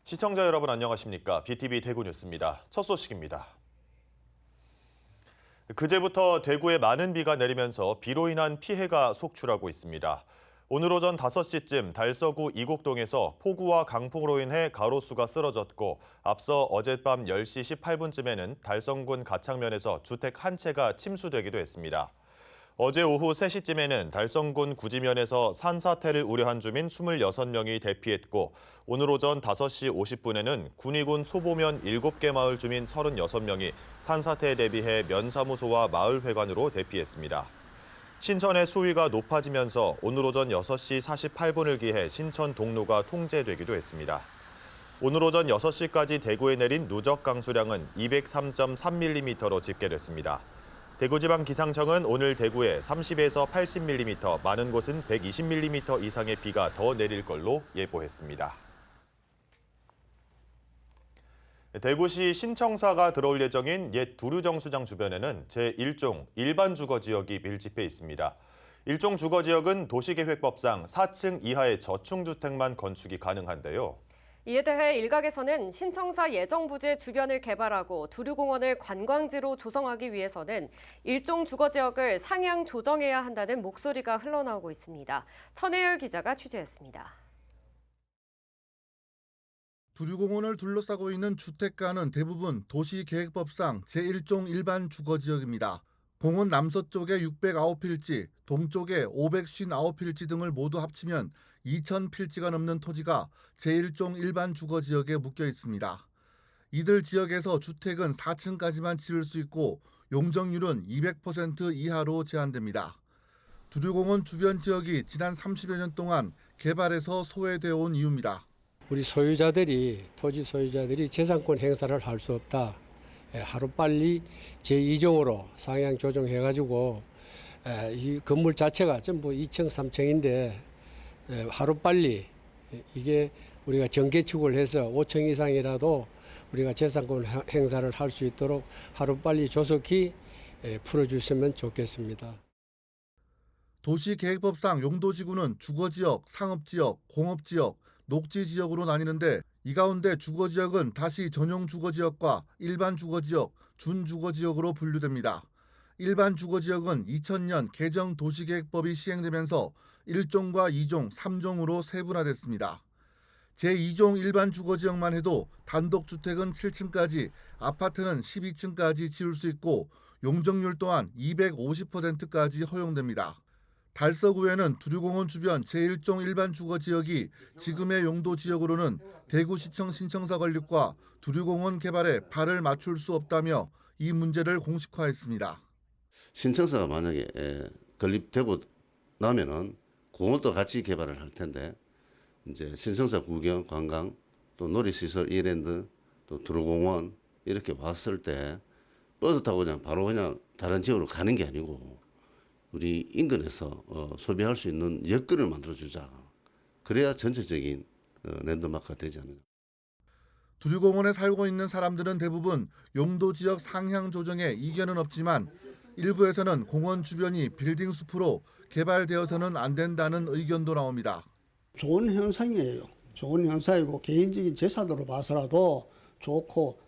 시청자 여러분 안녕하십니까? BTV 대구 뉴스입니다. 첫 소식입니다. 그제부터 대구에 많은 비가 내리면서 비로 인한 피해가 속출하고 있습니다. 오늘 오전 5시쯤 달서구 이곡동에서 폭우와 강풍으로 인해 가로수가 쓰러졌고 앞서 어젯밤 10시 18분쯤에는 달성군 가창면에서 주택 한 채가 침수되기도 했습니다. 어제 오후 3시쯤에는 달성군 구지면에서 산사태를 우려한 주민 26명이 대피했고 오늘 오전 5시 50분에는 군위군 소보면 7개 마을 주민 36명이 산사태에 대비해 면사무소와 마을회관으로 대피했습니다. 신천의 수위가 높아지면서 오늘 오전 6시 48분을 기해 신천 동로가 통제되기도 했습니다. 오늘 오전 6시까지 대구에 내린 누적 강수량은 203.3mm로 집계됐습니다. 대구지방기상청은 오늘 대구에 30에서 80mm, 많은 곳은 120mm 이상의 비가 더 내릴 걸로 예보했습니다. 대구시 신청사가 들어올 예정인 옛 두류정수장 주변에는 제1종 일반 주거지역이 밀집해 있습니다. 1종 주거지역은 도시계획법상 4층 이하의 저층주택만 건축이 가능한데요. 이에 대해 일각에서는 신청사 예정부지 주변을 개발하고 두류공원을 관광지로 조성하기 위해서는 일종 주거지역을 상향 조정해야 한다는 목소리가 흘러나오고 있습니다. 천혜열 기자가 취재했습니다. 두류공원을 둘러싸고 있는 주택가는 대부분 도시계획법상 제1종 일반 주거지역입니다. 공원 남서쪽에 609필지, 동쪽에 559필지 등을 모두 합치면 2,000필지가 넘는 토지가 제1종 일반 주거지역에 묶여 있습니다. 이들 지역에서 주택은 4층까지만 지을 수 있고 용적률은 200% 이하로 제한됩니다. 두류공원 주변 지역이 지난 30여 년 동안 개발에서 소외되어 온 이유입니다. 우리 토지 소유자들이 재산권 행사를 할 수 없다. 하루빨리 제2종으로 상향 조정해가지고 이 건물 자체가 전부 2층, 3층인데 하루빨리 이게 우리가 정개축을 해서 5층 이상이라도 우리가 재산권 행사를 할 수 있도록 하루빨리 조속히 풀어주시면 좋겠습니다. 도시계획법상 용도지구는 주거지역, 상업지역, 공업지역, 녹지지역으로 나뉘는데 이 가운데 주거지역은 다시 전용 주거지역과 일반 주거지역, 준주거지역으로 분류됩니다. 일반 주거지역은 2000년 개정 도시계획법이 시행되면서 1종과 2종, 3종으로 세분화됐습니다. 제2종 일반 주거지역만 해도 단독주택은 7층까지, 아파트는 12층까지 지을 수 있고 용적률 또한 250%까지 허용됩니다. 달서구에는 두류공원 주변 제1종 일반 주거지역이 지금의 용도지역으로는 대구시청 신청사 건립과 두류공원 개발에 발을 맞출 수 없다며 이 문제를 공식화했습니다. 신청사가 만약에 건립되고 나면은 공원도 같이 개발을 할 텐데 이제 신청사 구경, 관광, 또 놀이시설 이랜드, 또 두류공원 이렇게 왔을 때 버스 타고 바로 다른 지역으로 가는 게 아니고 우리 인근에서 소비할 수 있는 여건을 만들어주자. 그래야 전체적인 랜드마크가 되지 않느냐. 두류공원에 살고 있는 사람들은 대부분 용도지역 상향 조정에 이견은 없지만 일부에서는 공원 주변이 빌딩 숲으로 개발되어서는 안 된다는 의견도 나옵니다. 좋은 현상이에요. 좋은 현상이고 개인적인 제사도로 봐서라도 좋고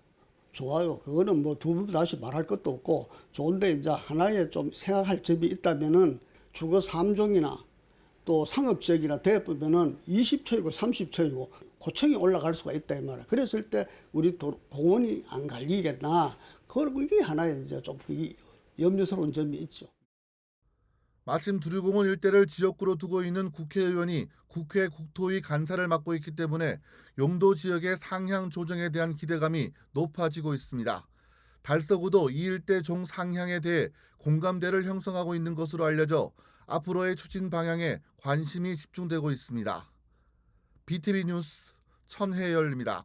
좋아요. 그거는 뭐 두 번 다시 말할 것도 없고 좋은데 이제 하나의 좀 생각할 점이 있다면은 주거 3종이나 또 상업지역이나 대보면은 20층이고 30층이고 고층이 올라갈 수가 있다 이 말이야. 그랬을 때 우리 공원이 안 갈리겠나? 그리고 이게 하나의 이제 좀 염려스러운 점이 있죠. 마침 두류공원 일대를 지역구로 두고 있는 국회의원이 국회 국토위 간사를 맡고 있기 때문에 용도 지역의 상향 조정에 대한 기대감이 높아지고 있습니다. 달서구도 이 일대 종 상향에 대해 공감대를 형성하고 있는 것으로 알려져 앞으로의 추진 방향에 관심이 집중되고 있습니다. BTV 뉴스 천혜열입니다.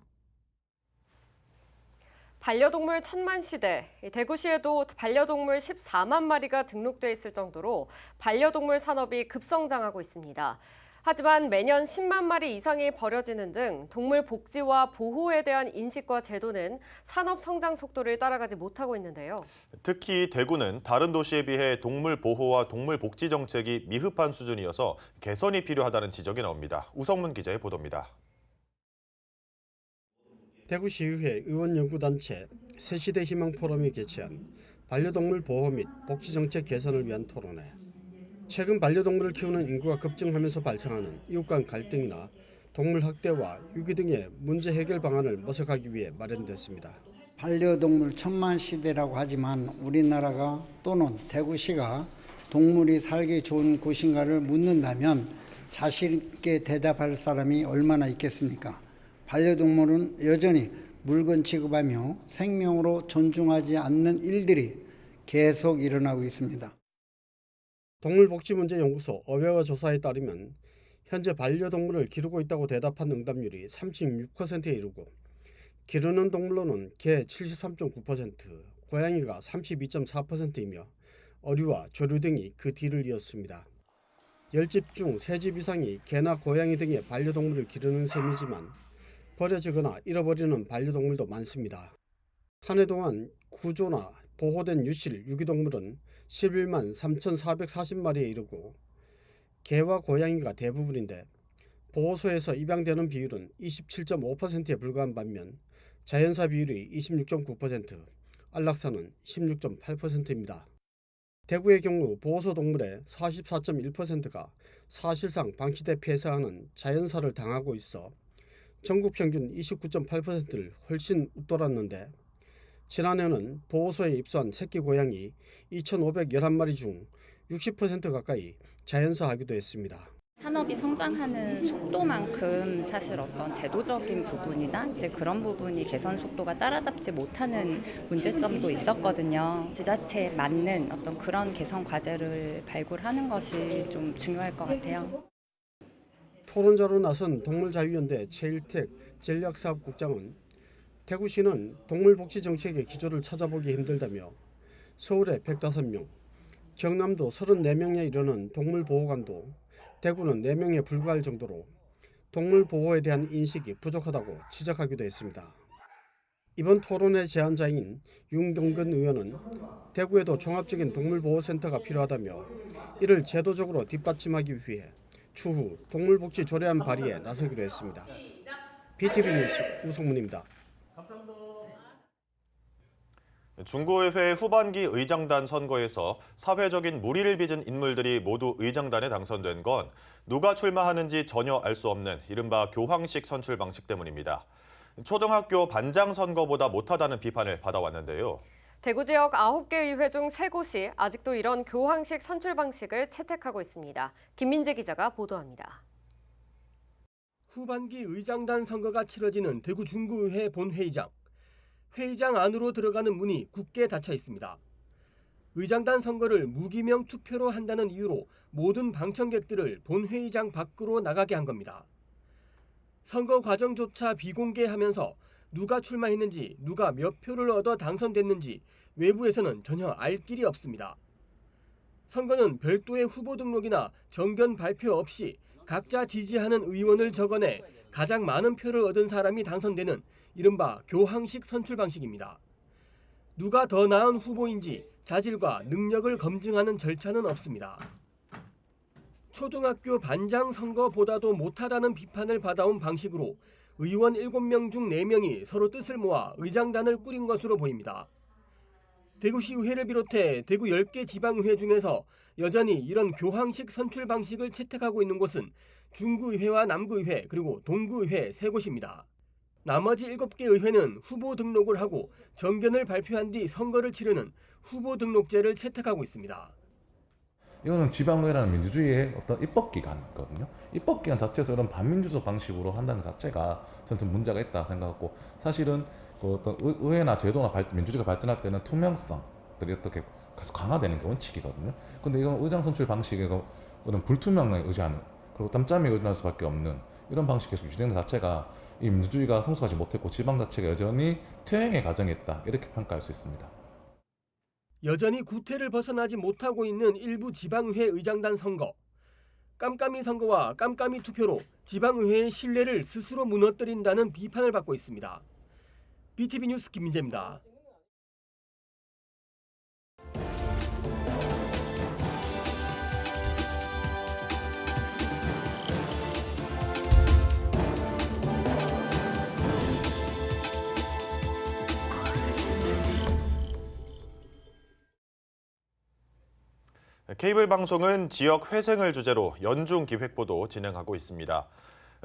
반려동물 천만 시대, 대구시에도 반려동물 14만 마리가 등록돼 있을 정도로 반려동물 산업이 급성장하고 있습니다. 하지만 매년 10만 마리 이상이 버려지는 등 동물 복지와 보호에 대한 인식과 제도는 산업 성장 속도를 따라가지 못하고 있는데요. 특히 대구는 다른 도시에 비해 동물 보호와 동물 복지 정책이 미흡한 수준이어서 개선이 필요하다는 지적이 나옵니다. 우성문 기자의 보도입니다. 대구시의회 의원연구단체 새시대 희망포럼이 개최한 반려동물 보호 및 복지정책 개선을 위한 토론회. 최근 반려동물을 키우는 인구가 급증하면서 발생하는 이웃 간 갈등이나 동물 학대와 유기 등의 문제 해결 방안을 모색하기 위해 마련됐습니다. 반려동물 천만 시대라고 하지만 우리나라가 또는 대구시가 동물이 살기 좋은 곳인가를 묻는다면 자신 있게 대답할 사람이 얼마나 있겠습니까? 반려동물은 여전히 물건 취급하며 생명으로 존중하지 않는 일들이 계속 일어나고 있습니다. 동물복지문제연구소 어웨어 조사에 따르면 현재 반려동물을 기르고 있다고 대답한 응답률이 36%에 이르고 기르는 동물로는 개 73.9%, 고양이가 32.4%이며 어류와 조류 등이 그 뒤를 이었습니다. 10집 중 3집 이상이 개나 고양이 등의 반려동물을 기르는 셈이지만 버려지거나 잃어버리는 반려동물도 많습니다. 한 해 동안 구조나 보호된 유실, 유기동물은 11만 3,440마리에 이르고 개와 고양이가 대부분인데 보호소에서 입양되는 비율은 27.5%에 불과한 반면 자연사 비율이 26.9%, 안락사는 16.8%입니다. 대구의 경우 보호소 동물의 44.1%가 사실상 방치돼 폐사하는 자연사를 당하고 있어 전국 평균 29.8%를 훨씬 웃돌았는데 지난해는 보호소에 입소한 새끼 고양이 2,511마리 중 60% 가까이 자연사하기도 했습니다. 산업이 성장하는 속도만큼 사실 어떤 제도적인 부분이나 이제 그런 부분이 개선 속도가 따라잡지 못하는 문제점도 있었거든요. 지자체에 맞는 어떤 그런 개선 과제를 발굴하는 것이 좀 중요할 것 같아요. 토론자로 나선 동물자유연대 최일택 전략사업국장은 대구시는 동물복지 정책의 기조를 찾아보기 힘들다며 서울에 105명, 경남도 34명에 이르는 동물보호관도 대구는 4명에 불과할 정도로 동물보호에 대한 인식이 부족하다고 지적하기도 했습니다. 이번 토론회 제안자인 윤경근 의원은 대구에도 종합적인 동물보호센터가 필요하다며 이를 제도적으로 뒷받침하기 위해 추후 동물복지 조례안 발의에 나서기로 했습니다. BTV 뉴스 우성문입니다. 중구의회 후반기 의장단 선거에서 사회적인 물의를 빚은 인물들이 모두 의장단에 당선된 건 누가 출마하는지 전혀 알 수 없는 이른바 교황식 선출 방식 때문입니다. 초등학교 반장 선거보다 못하다는 비판을 받아왔는데요. 대구 지역 9개 의회 중 3곳이 아직도 이런 교황식 선출 방식을 채택하고 있습니다. 김민재 기자가 보도합니다. 후반기 의장단 선거가 치러지는 대구 중구의회 본회의장. 회의장 안으로 들어가는 문이 굳게 닫혀 있습니다. 의장단 선거를 무기명 투표로 한다는 이유로 모든 방청객들을 본회의장 밖으로 나가게 한 겁니다. 선거 과정조차 비공개하면서 누가 출마했는지, 누가 몇 표를 얻어 당선됐는지 외부에서는 전혀 알 길이 없습니다. 선거는 별도의 후보 등록이나 정견 발표 없이 각자 지지하는 의원을 적어내 가장 많은 표를 얻은 사람이 당선되는 이른바 교황식 선출 방식입니다. 누가 더 나은 후보인지 자질과 능력을 검증하는 절차는 없습니다. 초등학교 반장 선거보다도 못하다는 비판을 받아온 방식으로 의원 7명 중 4명이 서로 뜻을 모아 의장단을 꾸린 것으로 보입니다. 대구시의회를 비롯해 대구 10개 지방의회 중에서 여전히 이런 교황식 선출 방식을 채택하고 있는 곳은 중구의회와 남구의회 그리고 동구의회 3곳입니다. 나머지 7개 의회는 후보 등록을 하고 정견을 발표한 뒤 선거를 치르는 후보 등록제를 채택하고 있습니다. 이거는 지방의회라는 민주주의의 어떤 입법기관이거든요. 입법기관 자체에서 이런 반민주적 방식으로 한다는 자체가 저는 좀 문제가 있다 생각하고 사실은 그 어떤 의회나 제도나 민주주의가 발전할 때는 투명성들이 어떻게 계속 강화되는 게 원칙이거든요. 근데 이건 의장 선출 방식이고 불투명에 의지하는 그리고 짬짬이 의존할 수밖에 없는 이런 방식이 계속 유지되는 자체가 이 민주주의가 성숙하지 못했고 지방 자체가 여전히 퇴행의 과정에 있다 이렇게 평가할 수 있습니다. 여전히 구태를 벗어나지 못하고 있는 일부 지방의회 의장단 선거. 깜깜이 선거와 깜깜이 투표로 지방의회의 신뢰를 스스로 무너뜨린다는 비판을 받고 있습니다. BTV 뉴스 김민재입니다. 케이블 방송은 지역 회생을 주제로 연중 기획보도 진행하고 있습니다.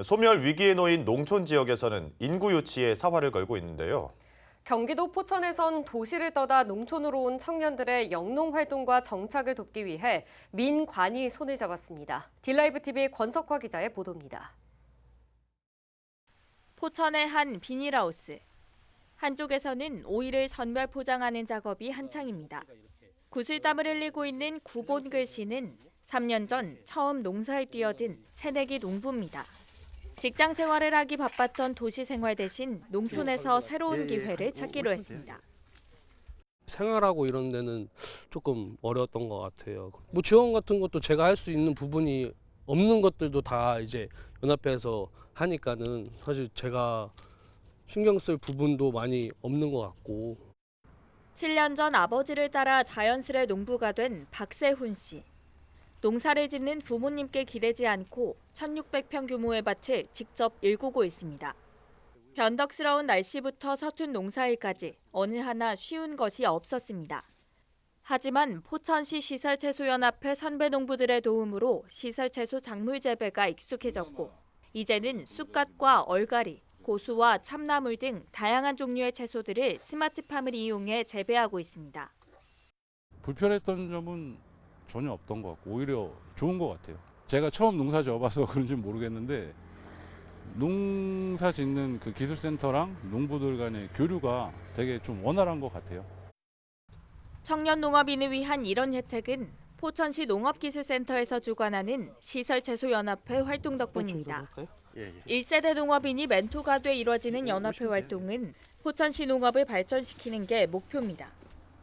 소멸 위기에 놓인 농촌 지역에서는 인구 유치에 사활을 걸고 있는데요. 경기도 포천에선 도시를 떠나 농촌으로 온 청년들의 영농 활동과 정착을 돕기 위해 민관이 손을 잡았습니다. 딜라이브 TV 권석화 기자의 보도입니다. 포천의 한 비닐하우스. 한쪽에서는 오이를 선별 포장하는 작업이 한창입니다. 구슬땀을 흘리고 있는 구본글 씨는 3년 전 처음 농사에 뛰어든 새내기 농부입니다. 직장 생활을 하기 바빴던 도시 생활 대신 농촌에서 새로운 기회를 찾기로 했습니다. 생활하고 이런 데는 조금 어려웠던 것 같아요. 뭐 지원 같은 것도 제가 할 수 있는 부분이 없는 것들도 다 이제 연합회에서 하니까는 사실 제가 신경 쓸 부분도 많이 없는 것 같고. 7년 전 아버지를 따라 자연스레 농부가 된 박세훈 씨. 농사를 짓는 부모님께 기대지 않고 1,600평 규모의 밭을 직접 일구고 있습니다. 변덕스러운 날씨부터 서툰 농사일까지 어느 하나 쉬운 것이 없었습니다. 하지만 포천시 시설채소연합회 선배 농부들의 도움으로 시설채소 작물 재배가 익숙해졌고 이제는 쑥갓과 얼갈이, 고수와 참나물 등 다양한 종류의 채소들을 스마트팜을 이용해 재배하고 있습니다. 불편했던 점은 전혀 없던 것 같고 오히려 좋은 것 같아요. 제가 처음 농사 지어봐서 그런지 모르겠는데 농사 짓는 그 기술센터랑 농부들 간의 교류가 되게 좀 원활한 것 같아요. 청년 농업인을 위한 이런 혜택은 포천시 농업기술센터에서 주관하는 시설채소연합회 활동 덕분입니다. 1세대 농업인이 멘토가 돼 이뤄지는 연합회 활동은 포천시 농업을 발전시키는 게 목표입니다.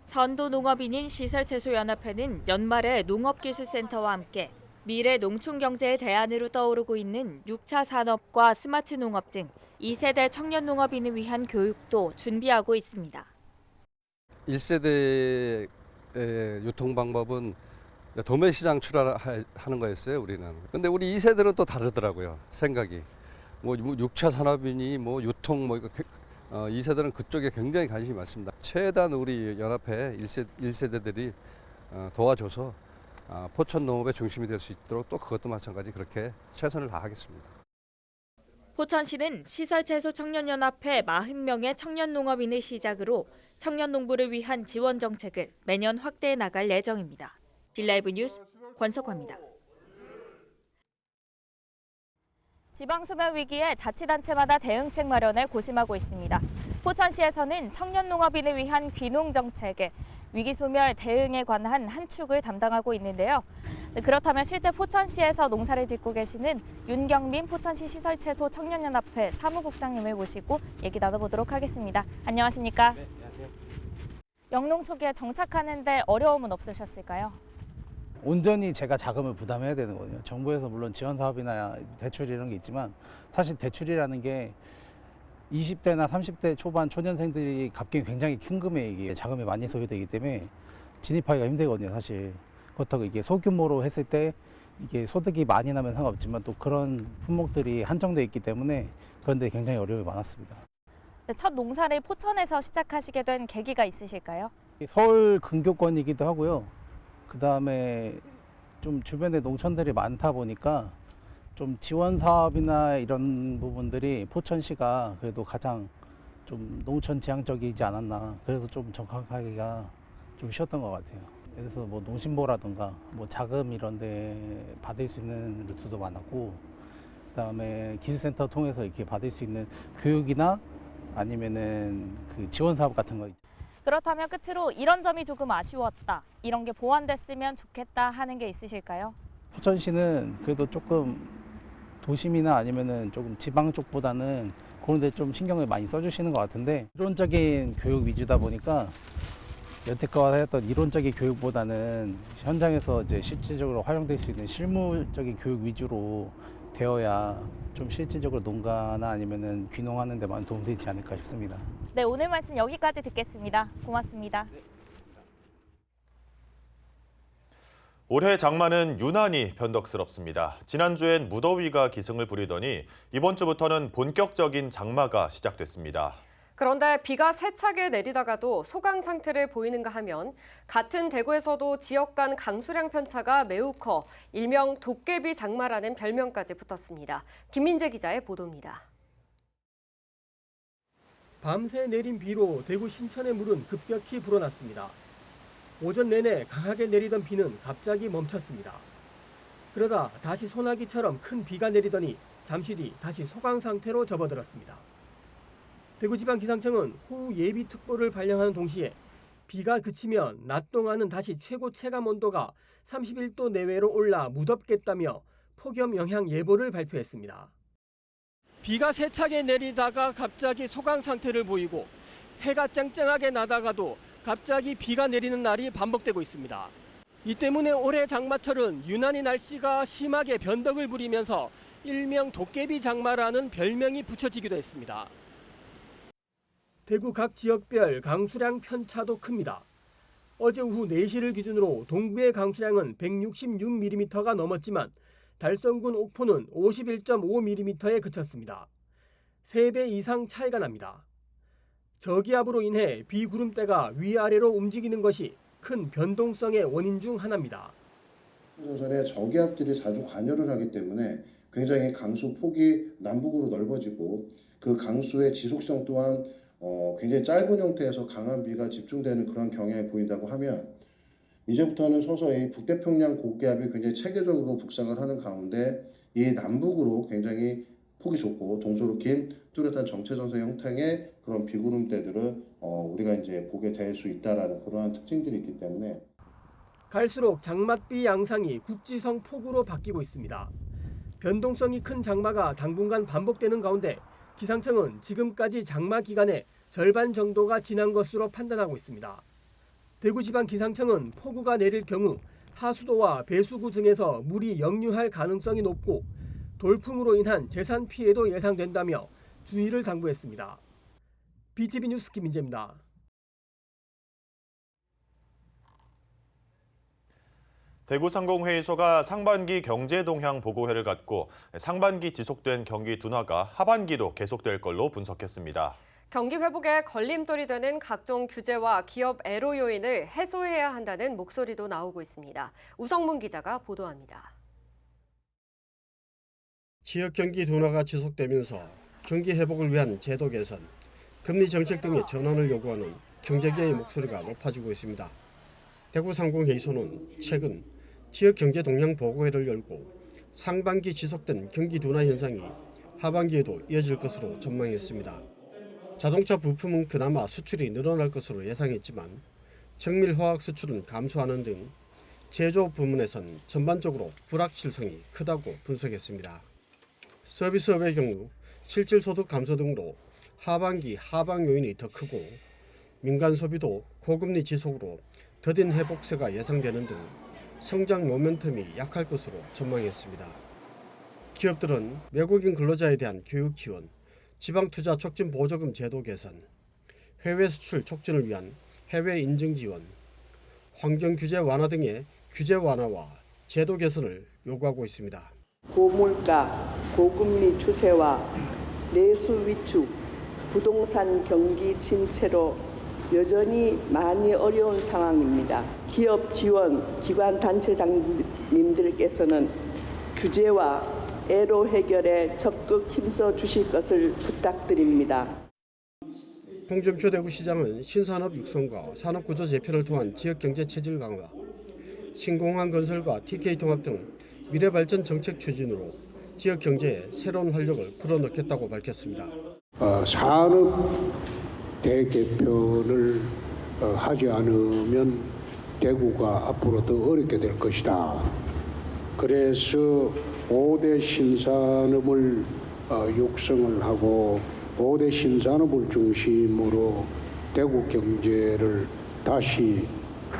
선도 농업인인 시설채소연합회는 연말에 농업기술센터와 함께 미래 농촌 경제의 대안으로 떠오르고 있는 6차 산업과 스마트 농업 등 2세대 청년 농업인을 위한 교육도 준비하고 있습니다. 1세대의 유통 방법은 도매시장 출하하는 거였어요, 우리는. 근데 우리 2세대는 또 다르더라고요, 생각이. 뭐 6차 산업이니 뭐 유통 뭐 2세대는 그쪽에 굉장히 관심이 많습니다. 최대한 우리 연합회 1세대들이 도와줘서 포천 농업의 중심이 될 수 있도록 또 그것도 마찬가지 그렇게 최선을 다하겠습니다. 포천시는 시설채소 청년연합회 40명의 청년 농업인을 시작으로 청년 농부를 위한 지원 정책을 매년 확대해 나갈 예정입니다. 딜라이브 뉴스 권석화입니다. 지방소멸 위기에 자치단체마다 대응책 마련에 고심하고 있습니다. 포천시에서는 청년 농업인을 위한 귀농 정책에 위기소멸 대응에 관한 한 축을 담당하고 있는데요. 그렇다면 실제 포천시에서 농사를 짓고 계시는 윤경민 포천시 시설채소 청년연합회 사무국장님을 모시고 얘기 나눠보도록 하겠습니다. 안녕하십니까? 네, 안녕하세요. 영농 초기에 정착하는데 어려움은 없으셨을까요? 온전히 제가 자금을 부담해야 되는 거거든요. 정부에서 물론 지원 사업이나 대출 이런 게 있지만 사실 대출이라는 게 20대나 30대 초반 초년생들이 갚기엔 굉장히 큰 금액이 자금이 많이 소요되기 때문에 진입하기가 힘들거든요, 사실. 그렇다고 이게 소규모로 했을 때 이게 소득이 많이 나면 상관없지만 또 그런 품목들이 한정돼 있기 때문에 그런데 굉장히 어려움이 많았습니다. 첫 농사를 포천에서 시작하시게 된 계기가 있으실까요? 서울 근교권이기도 하고요. 그 다음에 좀 주변에 농촌들이 많다 보니까 좀 지원 사업이나 이런 부분들이 포천시가 그래도 가장 좀 농촌 지향적이지 않았나. 그래서 좀 정착하기가 좀 쉬웠던 것 같아요. 그래서 뭐 농신보라든가 뭐 자금 이런 데 받을 수 있는 루트도 많았고, 그다음에 기술센터 통해서 이렇게 받을 수 있는 교육이나 아니면은 그 지원 사업 같은 거. 그렇다면 끝으로 이런 점이 조금 아쉬웠다, 이런 게 보완됐으면 좋겠다 하는 게 있으실까요? 포천시는 그래도 조금 도심이나 아니면은 조금 지방 쪽보다는 그런 데 좀 신경을 많이 써주시는 것 같은데, 이론적인 교육 위주다 보니까 여태껏 했던 이론적인 교육보다는 현장에서 이제 실질적으로 활용될 수 있는 실무적인 교육 위주로 되어야 좀 실질적으로 농가나 아니면은 귀농하는 데만 도움되지 않을까 싶습니다. 네, 오늘 말씀 여기까지 듣겠습니다. 고맙습니다. 올해 장마는 유난히 변덕스럽습니다. 지난주엔 무더위가 기승을 부리더니 이번 주부터는 본격적인 장마가 시작됐습니다. 그런데 비가 세차게 내리다가도 소강 상태를 보이는가 하면 같은 대구에서도 지역 간 강수량 편차가 매우 커 일명 도깨비 장마라는 별명까지 붙었습니다. 김민재 기자의 보도입니다. 밤새 내린 비로 대구 신천의 물은 급격히 불어났습니다. 오전 내내 강하게 내리던 비는 갑자기 멈췄습니다. 그러다 다시 소나기처럼 큰 비가 내리더니 잠시 뒤 다시 소강 상태로 접어들었습니다. 대구지방기상청은 호우 예비특보를 발령하는 동시에 비가 그치면 낮 동안은 다시 최고 체감 온도가 31도 내외로 올라 무덥겠다며 폭염 영향 예보를 발표했습니다. 비가 세차게 내리다가 갑자기 소강 상태를 보이고 해가 쨍쨍하게 나다가도 갑자기 비가 내리는 날이 반복되고 있습니다. 이 때문에 올해 장마철은 유난히 날씨가 심하게 변덕을 부리면서 일명 도깨비 장마라는 별명이 붙여지기도 했습니다. 대구 각 지역별 강수량 편차도 큽니다. 어제 오후 4시를 기준으로 동구의 강수량은 166mm가 넘었지만 달성군 옥포는 51.5mm에 그쳤습니다. 3배 이상 차이가 납니다. 저기압으로 인해 비구름대가 위아래로 움직이는 것이 큰 변동성의 원인 중 하나입니다. 전에 저기압들이 자주 관여를 하기 때문에 굉장히 강수 폭이 남북으로 넓어지고 그 강수의 지속성 또한 굉장히 짧은 형태에서 강한 비가 집중되는 그런 경향이 보인다고 하면 이제부터는 서서히 북태평양 고기압이 굉장히 체계적으로 북상을 하는 가운데 이 남북으로 굉장히 폭이 좁고 동서로 긴 뚜렷한 정체전선 형태의 그런 비구름대들을 우리가 이제 보게 될 수 있다라는 그러한 특징들이 있기 때문에 갈수록 장맛비 양상이 국지성 폭우로 바뀌고 있습니다. 변동성이 큰 장마가 당분간 반복되는 가운데 기상청은 지금까지 장마 기간의 절반 정도가 지난 것으로 판단하고 있습니다. 대구지방기상청은 폭우가 내릴 경우 하수도와 배수구 등에서 물이 역류할 가능성이 높고 돌풍으로 인한 재산 피해도 예상된다며 주의를 당부했습니다. BTV 뉴스 김민재입니다. 대구상공회의소가 상반기 경제동향 보고회를 갖고 상반기 지속된 경기 둔화가 하반기도 계속될 걸로 분석했습니다. 경기 회복에 걸림돌이 되는 각종 규제와 기업 애로 요인을 해소해야 한다는 목소리도 나오고 있습니다. 우성문 기자가 보도합니다. 지역 경기 둔화가 지속되면서 경기 회복을 위한 제도 개선, 금리 정책 등의 전환을 요구하는 경제계의 목소리가 높아지고 있습니다. 대구상공회의소는 최근 지역 경제 동향 보고회를 열고 상반기 지속된 경기 둔화 현상이 하반기에도 이어질 것으로 전망했습니다. 자동차 부품은 그나마 수출이 늘어날 것으로 예상했지만 정밀화학 수출은 감소하는 등 제조업 부문에선 전반적으로 불확실성이 크다고 분석했습니다. 서비스업의 경우 실질소득 감소 등으로 하반기 하방 요인이 더 크고 민간 소비도 고금리 지속으로 더딘 회복세가 예상되는 등 성장 모멘텀이 약할 것으로 전망했습니다. 기업들은 외국인 근로자에 대한 교육 지원, 지방투자 촉진 보조금 제도 개선, 해외 수출 촉진을 위한 해외 인증 지원, 환경 규제 완화 등의 규제 완화와 제도 개선을 요구하고 있습니다. 고물가, 고금리 추세와 내수 위축, 부동산 경기 침체로 여전히 많이 어려운 상황입니다. 기업 지원, 기관 단체장님들께서는 규제와 애로 해결에 적극 힘써 주실 것을 부탁드립니다. 홍준표 대구시장은 신산업 육성과 산업구조 재편을 통한 지역경제 체질 강화, 신공항 건설과 TK통합 등 미래발전 정책 추진으로 지역경제에 새로운 활력을 불어넣겠다고 밝혔습니다. 산업 대개편을 하지 않으면 대구가 앞으로 더 어렵게 될 것이다. 그래서 5대 신산업을 육성을 하고 5대 신산업을 중심으로 대구 경제를 다시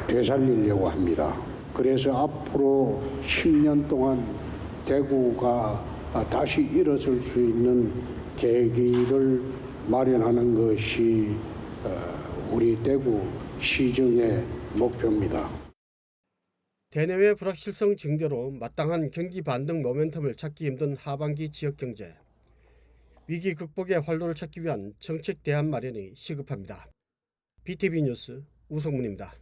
되살리려고 합니다. 그래서 앞으로 10년 동안 대구가 다시 일어설 수 있는 계기를 마련하는 것이 우리 대구 시정의 목표입니다. 대내외 불확실성 증대로 마땅한 경기 반등 모멘텀을 찾기 힘든 하반기 지역 경제. 위기 극복의 활로를 찾기 위한 정책 대안 마련이 시급합니다. BTV 뉴스 우성문입니다.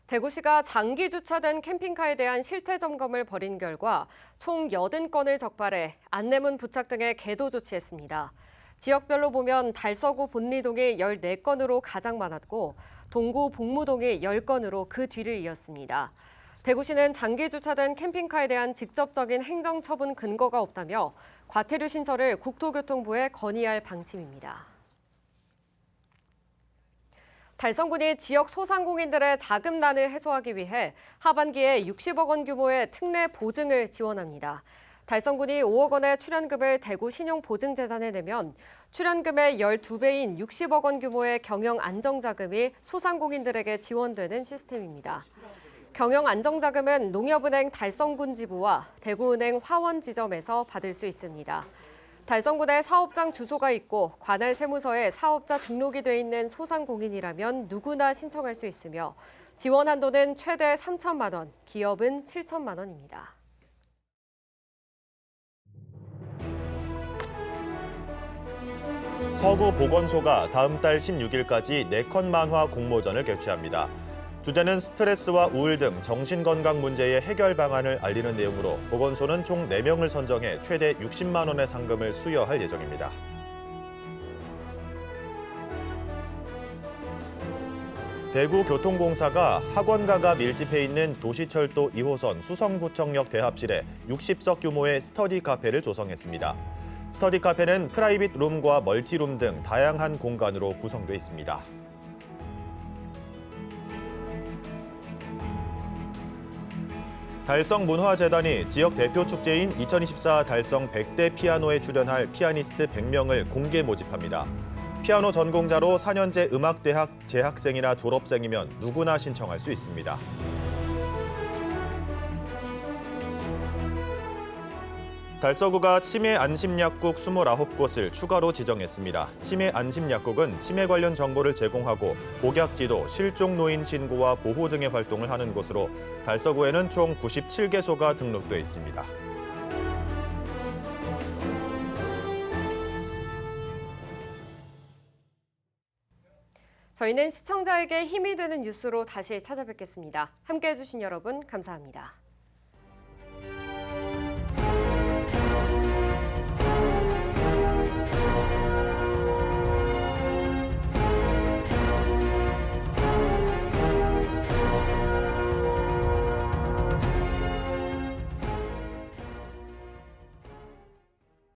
대구시가 장기 주차된 캠핑카에 대한 실태 점검을 벌인 결과 총 80건을 적발해 안내문 부착 등의 계도 조치했습니다. 지역별로 보면 달서구 본리동이 14건으로 가장 많았고 동구 복무동이 10건으로 그 뒤를 이었습니다. 대구시는 장기 주차된 캠핑카에 대한 직접적인 행정처분 근거가 없다며 과태료 신설을 국토교통부에 건의할 방침입니다. 달성군이 지역 소상공인들의 자금난을 해소하기 위해 하반기에 60억 원 규모의 특례 보증을 지원합니다. 달성군이 5억 원의 출연금을 대구신용보증재단에 내면 출연금의 12배인 60억 원 규모의 경영안정자금이 소상공인들에게 지원되는 시스템입니다. 경영안정자금은 농협은행 달성군 지부와 대구은행 화원 지점에서 받을 수 있습니다. 달성군에 사업장 주소가 있고 관할 세무서에 사업자 등록이 돼 있는 소상공인이라면 누구나 신청할 수 있으며 지원 한도는 최대 3천만 원, 기업은 7천만 원입니다. 서구보건소가 다음 달 16일까지 4컷 만화 공모전을 개최합니다. 주제는 스트레스와 우울 등 정신건강 문제의 해결 방안을 알리는 내용으로 보건소는 총 4명을 선정해 최대 60만 원의 상금을 수여할 예정입니다. 대구교통공사가 학원가가 밀집해 있는 도시철도 2호선 수성구청역 대합실에 60석 규모의 스터디 카페를 조성했습니다. 스터디 카페는 프라이빗 룸과 멀티룸 등 다양한 공간으로 구성돼 있습니다. 달성문화재단이 지역 대표 축제인 2024 달성 100대 피아노에 출연할 피아니스트 100명을 공개 모집합니다. 피아노 전공자로 4년제 음악대학 재학생이나 졸업생이면 누구나 신청할 수 있습니다. 달서구가 치매 안심약국 29곳을 추가로 지정했습니다. 치매 안심약국은 치매 관련 정보를 제공하고 복약지도, 실종노인 신고와 보호 등의 활동을 하는 곳으로 달서구에는 총 97개소가 등록돼 있습니다. 저희는 시청자에게 힘이 되는 뉴스로 다시 찾아뵙겠습니다. 함께해 주신 여러분 감사합니다.